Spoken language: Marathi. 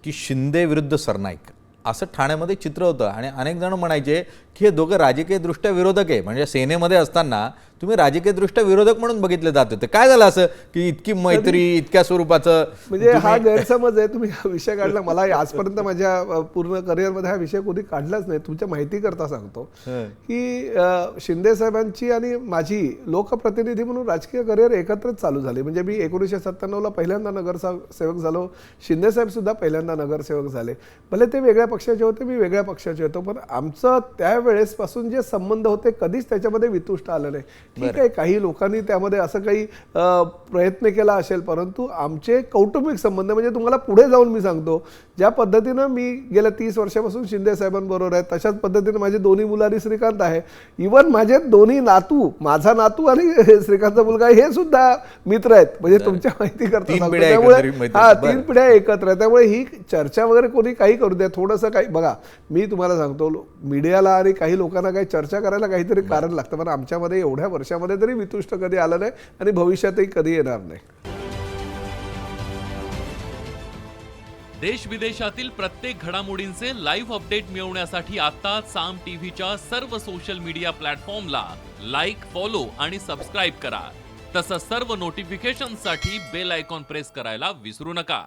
की शिंदे विरुद्ध सरनाईक असं ठाण्यामध्ये चित्र होतं आणि अनेक जण म्हणायचे की हे दोघं राजकीयदृष्ट्या विरोधक आहे, म्हणजे सेनेमध्ये असताना तुम्ही राजकीयदृष्ट्या विरोधक म्हणून बघितले जात होते. काय झालं असं की इतकी मैत्री इतक्या स्वरूपाचं? म्हणजे हा गैरसमज आहे. तुम्ही हा विषय काढला, मला आजपर्यंत माझ्या पूर्ण करिअरमध्ये हा विषय कधी काढलाच नाही. तुमच्या माहिती करता सांगतो की शिंदे साहेबांची आणि माझी लोकप्रतिनिधी म्हणून राजकीय करिअर एकत्रच चालू झाली. म्हणजे मी 1997ला पहिल्यांदा नगरसेवक झालो, शिंदे साहेब सुद्धा पहिल्यांदा नगरसेवक झाले. भले ते वेगळ्या पक्षाचे होते, मी वेगळ्या पक्षाचे होतो, पण आमचं त्यावेळेसपासून जे संबंध होते कधीच त्याच्यामध्ये वितुष्ट आलं नाही. ठीक आहे, काही लोकांनी त्यामध्ये असं काही प्रयत्न केला असेल, परंतु आमचे कौटुंबिक संबंध म्हणजे तुम्हाला पुढे जाऊन मी सांगतो, ज्या पद्धतीनं मी गेल्या 30 वर्षापासून शिंदे साहेबांबरोबर आहे, तशाच पद्धतीने माझी दोन्ही मुलं आणि श्रीकांत आहे. इव्हन माझे दोन्ही नातू, माझा नातू आणि श्रीकांतचा मुलगा हे सुद्धा मित्र आहेत. म्हणजे तुमच्या माहिती करता त्यामुळे हा 3 पिढ्या एकत्र आहे. त्यामुळे ही चर्चा वगैरे कोणी काही करू द्या, थोडंसं काही बघा, मी तुम्हाला सांगतो, मीडियाला आणि काही लोकांना काही चर्चा करायला काहीतरी कारण लागतं, पण आमच्यामध्ये एवढ्या वर्षामध्ये तरी वितुष्ट कधी आलं नाही आणि भविष्यातही कधी येणार नाही. देश विदेशातील प्रत्येक घडामोडींचे लाईव्ह अपडेट मिळवण्यासाठी आता साम टीव्हीच्या सर्व सोशल मीडिया प्लॅटफॉर्मला लाईक, फॉलो आणि सबस्क्राईब करा. तसंच सर्व नोटिफिकेशनसाठी बेल आयकॉन प्रेस करायला विसरू नका.